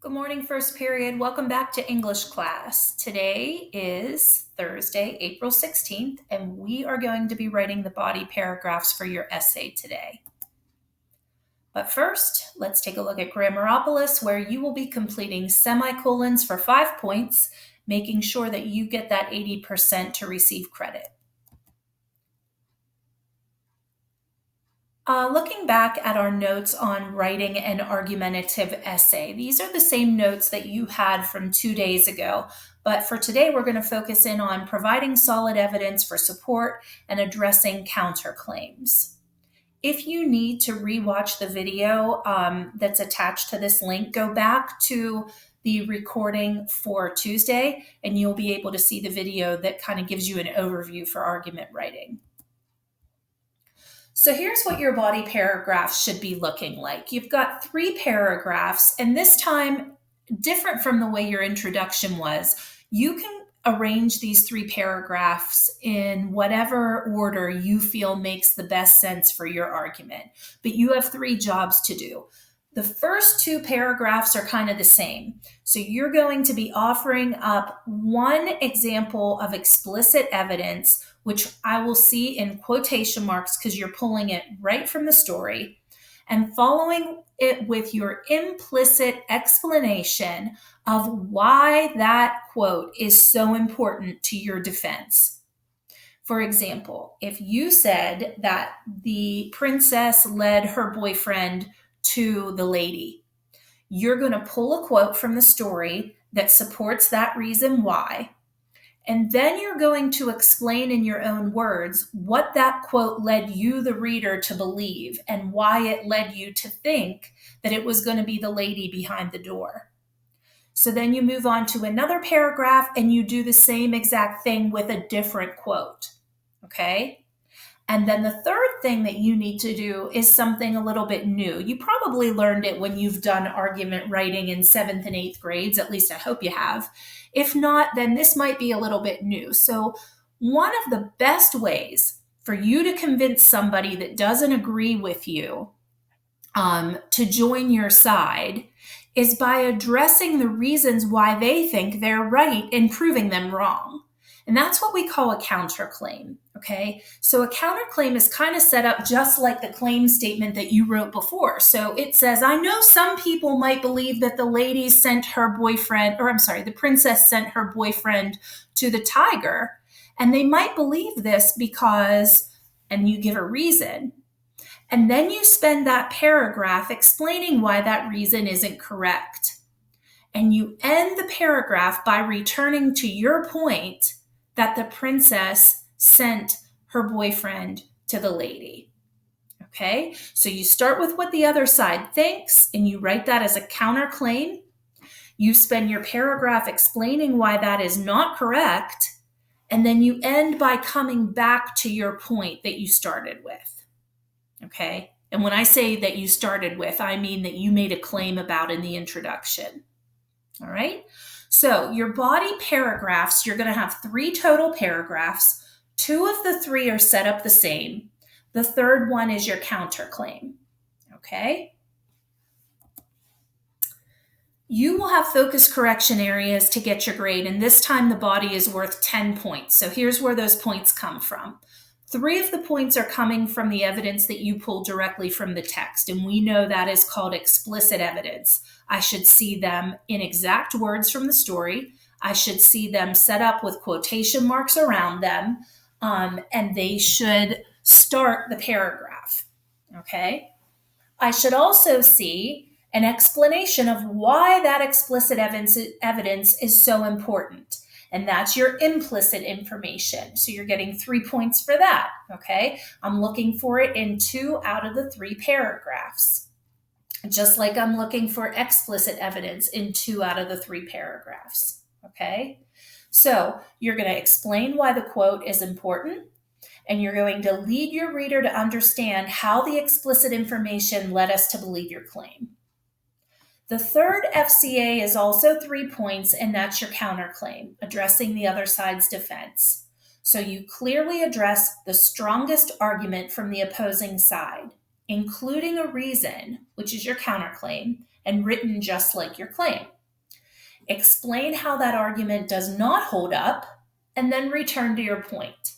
Good morning, first period. Welcome back to English class. Today is Thursday, April 16th, and we are going to be writing the body paragraphs for your essay today. But first, let's take a look at Grammaropolis, where you will be completing semicolons for 5 points, making sure that you get that 80% to receive credit. Looking back at our notes on writing an argumentative essay, these are the same notes that you had from 2 days ago, but for today we're going to focus in on providing solid evidence for support and addressing counterclaims. If you need to rewatch the video that's attached to this link, go back to the recording for Tuesday and you'll be able to see the video that kind of gives you an overview for argument writing. So here's what your body paragraph should be looking like. You've got 3 paragraphs, and this time, different from the way your introduction was, you can arrange these 3 paragraphs in whatever order you feel makes the best sense for your argument. But you have 3 jobs to do. The first 2 paragraphs are kind of the same. So you're going to be offering up one example of explicit evidence, which I will see in quotation marks because you're pulling it right from the story, and following it with your implicit explanation of why that quote is so important to your defense. For example, if you said that the princess led her boyfriend to the lady, you're going to pull a quote from the story that supports that reason why, and then you're going to explain in your own words what that quote led you, the reader, to believe and why it led you to think that it was going to be the lady behind the door. So then you move on to another paragraph and you do the same exact thing with a different quote, okay? And then the third thing that you need to do is something a little bit new. You probably learned it when you've done argument writing in 7th and 8th grades, at least I hope you have. If not, then this might be a little bit new. So one of the best ways for you to convince somebody that doesn't agree with you to join your side is by addressing the reasons why they think they're right and proving them wrong. And that's what we call a counterclaim, okay? So a counterclaim is kind of set up just like the claim statement that you wrote before. So it says, I know some people might believe that the princess sent her boyfriend to the tiger, and they might believe this because, and you give a reason. And then you spend that paragraph explaining why that reason isn't correct. And you end the paragraph by returning to your point that the princess sent her boyfriend to the lady. Okay, so you start with what the other side thinks and you write that as a counterclaim. You spend your paragraph explaining why that is not correct, and then you end by coming back to your point that you started with. Okay, and when I say that you started with, I mean that you made a claim about in the introduction. All right, so your body paragraphs, you're going to have 3 total paragraphs. 2 of the 3 are set up the same. The third one is your counterclaim. Okay, you will have focus correction areas to get your grade, and this time the body is worth 10 points. So here's where those points come from. 3 of the points are coming from the evidence that you pulled directly from the text, and we know that is called explicit evidence. I should see them in exact words from the story. I should see them set up with quotation marks around them, and they should start the paragraph, okay? I should also see an explanation of why that explicit evidence is so important. And that's your implicit information. So you're getting 3 points for that, okay? I'm looking for it in 2 out of the 3 paragraphs, just like I'm looking for explicit evidence in 2 out of the 3 paragraphs, okay? So you're going to explain why the quote is important, and you're going to lead your reader to understand how the explicit information led us to believe your claim. The third FCA is also 3 points, and that's your counterclaim, addressing the other side's defense. So you clearly address the strongest argument from the opposing side, including a reason, which is your counterclaim, and written just like your claim. explain how that argument does not hold up, and then return to your point.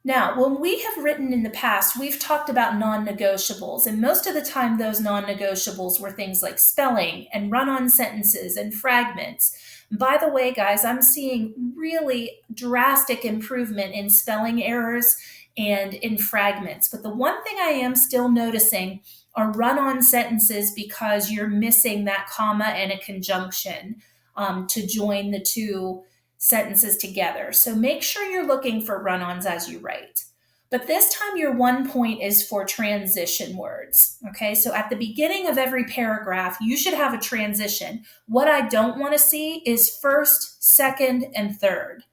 Now, when we have written in the past, we've talked about non-negotiables, and most of the time those non-negotiables were things like spelling and run-on sentences and fragments. By the way, guys, I'm seeing really drastic improvement in spelling errors and in fragments. But the one thing I am still noticing are run-on sentences because you're missing that comma and a conjunction to join the two sentences together. So make sure you're looking for run-ons as you write. But this time your 1 point is for transition words. Okay, so at the beginning of every paragraph, you should have a transition. What I don't want to see is first, second, and third,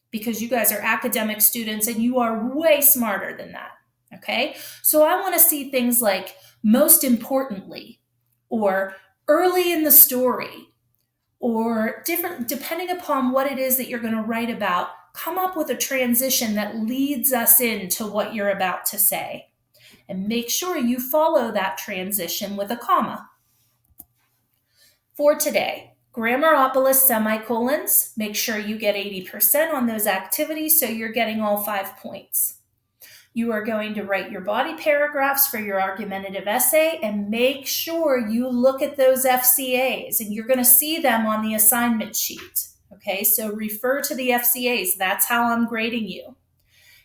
because you guys are academic students and you are way smarter than that. Okay, so I want to see things like most importantly, or early in the story, or different, depending upon what it is that you're going to write about. Come up with a transition that leads us into what you're about to say, and make sure you follow that transition with a comma. For today, Grammaropolis semicolons, make sure you get 80% on those activities so you're getting all 5 points. You are going to write your body paragraphs for your argumentative essay, and make sure you look at those FCAs, and you're going to see them on the assignment sheet. Okay, so refer to the FCAs. That's how I'm grading you.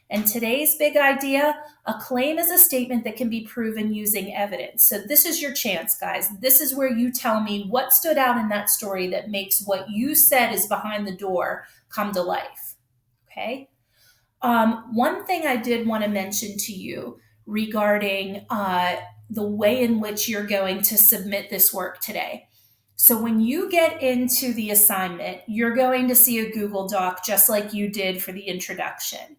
And today's big idea, a claim is a statement that can be proven using evidence. So this is your chance, guys. This is where you tell me what stood out in that story that makes what you said is behind the door come to life. Okay? One thing I did want to mention to you regarding the way in which you're going to submit this work today. So when you get into the assignment, you're going to see a Google Doc just like you did for the introduction.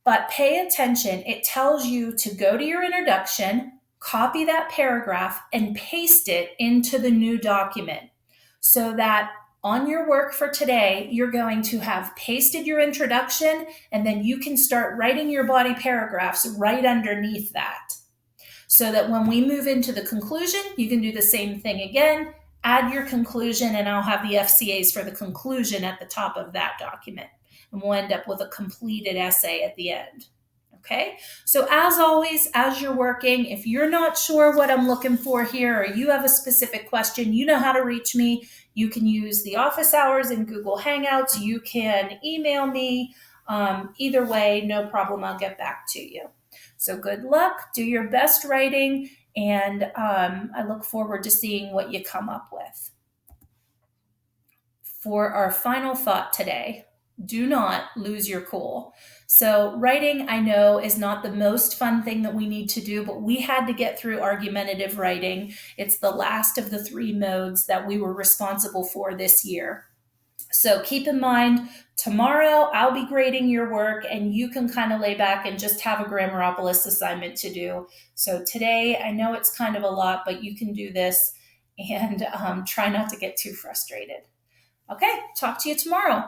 But pay attention. It tells you to go to your introduction, copy that paragraph, and paste it into the new document, so that on your work for today, you're going to have pasted your introduction, and then you can start writing your body paragraphs right underneath that. So that when we move into the conclusion, you can do the same thing again, add your conclusion, and I'll have the FCAs for the conclusion at the top of that document. And we'll end up with a completed essay at the end. Okay, so as always, as you're working, if you're not sure what I'm looking for here, or you have a specific question, you know how to reach me. You can use the office hours in Google Hangouts. You can email me. Either way, no problem. I'll get back to you. So good luck. Do your best writing, and I look forward to seeing what you come up with. For our final thought today, do not lose your cool. So writing, I know, is not the most fun thing that we need to do, but we had to get through argumentative writing. It's the last of the 3 modes that we were responsible for this year. So keep in mind, tomorrow I'll be grading your work, and you can kind of lay back and just have a Grammaropolis assignment to do. So today, I know it's kind of a lot, but you can do this, and try not to get too frustrated. Okay, talk to you tomorrow.